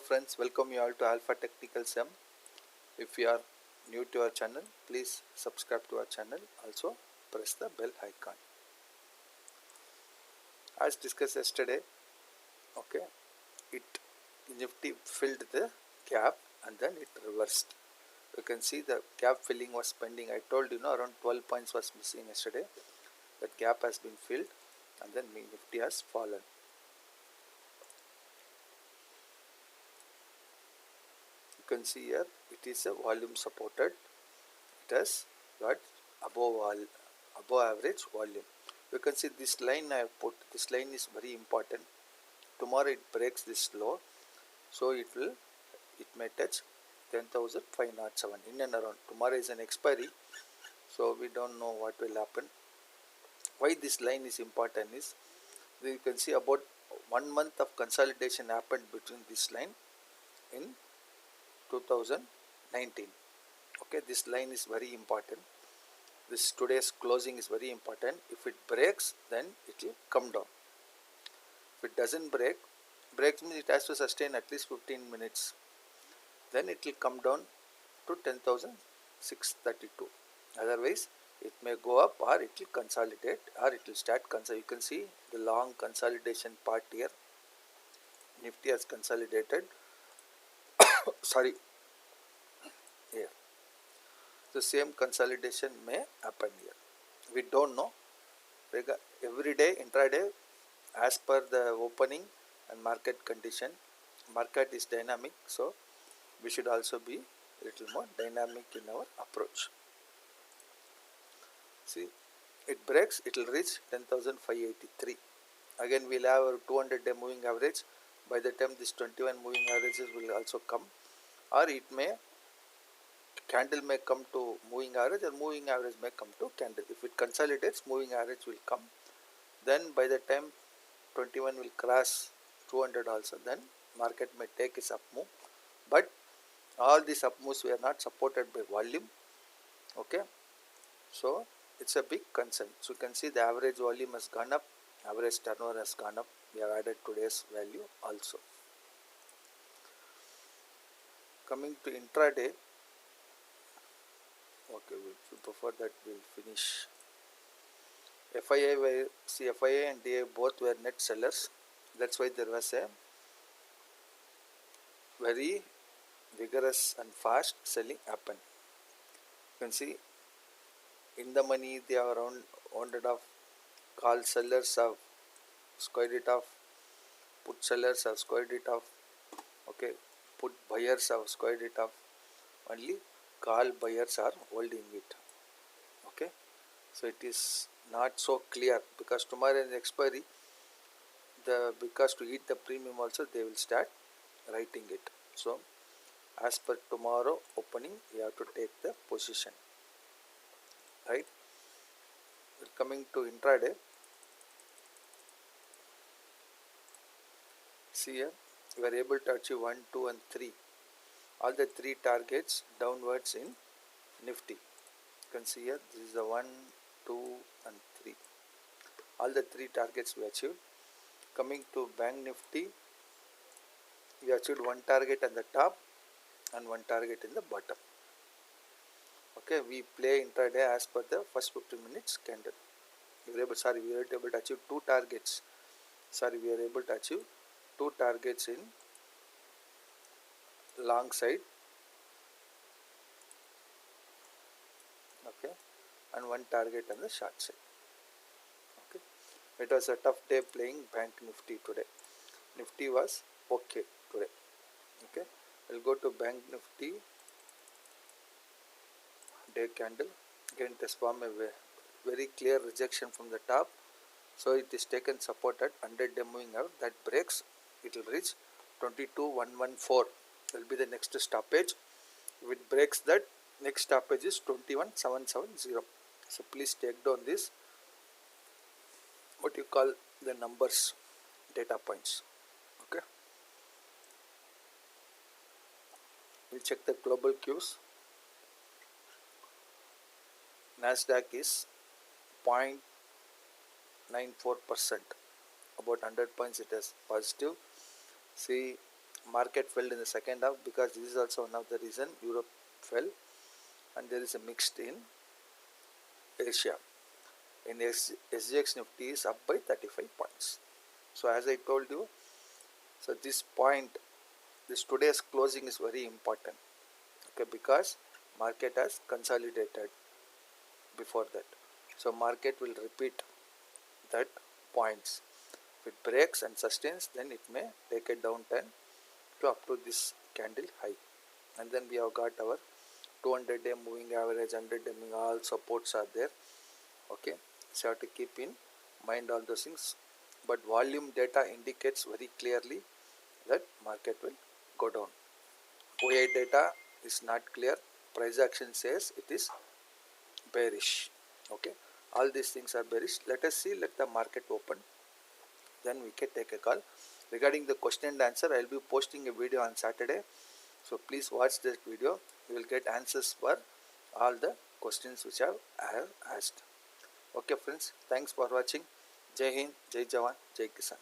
friends, welcome you all to Alpha Technical SEM. If you are new to our channel, please subscribe to our channel. Also press the bell icon. As discussed yesterday, okay, Nifty filled the gap and then it reversed. You can see the gap filling was pending. I told you around 12 points was missing yesterday. That gap has been filled and then Nifty has fallen. You can see here it is a volume supported. It has got above average volume. You can see this line I have put. This line is very important. Tomorrow it breaks this low, so it may touch 10,507 in and around. Tomorrow is an expiry, so we don't know what will happen. Why this line is important is you can see about 1 month of consolidation happened between this line in 2019. Okay, this line is very important. This today's closing is very important. If it breaks, then it will come down. If it doesn't breaks means it has to sustain at least 15 minutes. Then it will come down to 10,632. Otherwise, it may go up or it will consolidate or it will start consolidate. You can see the long consolidation part here. Nifty has consolidated. Sorry. Here. The same consolidation may happen here. We don't know. Every day, intraday, as per the opening and market condition, market is dynamic, so we should also be a little more dynamic in our approach. See, it breaks, it will reach 10,583. Again, we will have our 200-day moving average. By the time this 21 moving averages will also come, or it may candle may come to moving average or moving average may come to candle. If it consolidates, moving average will come. Then by the time 21 will cross 200 also, then market may take its up move. But all these up moves were not supported by volume. Okay, so it's a big concern. So you can see the average volume has gone up, average turnover has gone up. We have added today's value also. Coming to intraday, okay, before that we'll finish. FIA and DA both were net sellers. That's why there was a very vigorous and fast selling happen. You can see in the money they are around 100 of call sellers have squared it off, put sellers have squared it off, okay, put buyers have squared it off, only call buyers are holding it. Okay, so it is not so clear because tomorrow is expiry, because to eat the premium also they will start writing it. So as per tomorrow opening you have to take the position, right? Coming to intraday, see here we are able to achieve 1, 2 and 3, all the 3 targets downwards in Nifty. You can see here this is the 1, 2 and 3, all the 3 targets we achieved. Coming to Bank Nifty, we achieved 1 target at the top and 1 target in the bottom. Okay, we play intraday as per the first 15 minutes candle. We were able to achieve 2 targets. We are able to achieve 2 targets in long side, okay, and 1 target on the short side. Okay, it was a tough day playing Bank Nifty today. Nifty was okay today. Okay, we'll go to Bank Nifty day candle. Again, it has formed a very clear rejection from the top, so it is taken support at 100-day moving average. That breaks, it will reach 22,114. Will be the next stoppage. If it breaks that, next stoppage is 21,770. So please take down this, what you call the numbers, data points. Okay, we'll check the global cues. Nasdaq is 0.94%, about 100 points it is positive. See, market fell in the second half because this is also one of the reason Europe fell, and there is a mixed in Asia. In SGX Nifty is up by 35 points. So as I told you, so this point, this today's closing is very important, okay, because market has consolidated before that. So market will repeat that points. If it breaks and sustains, then it may take a downturn to up to this candle high, and then we have got our 200-day moving average, 100-day moving, all supports are there, okay. So you have to keep in mind all those things, but volume data indicates very clearly that market will go down. OI data is not clear, price action says it is bearish, okay. All these things are bearish. Let us see, let the market open, then we can take a call. Regarding the question and answer, I will be posting a video on Saturday, so please watch this video. You will get answers for all the questions which I have asked. Okay friends, thanks for watching. Jai Hind, Jai Jawan, Jai Kisan.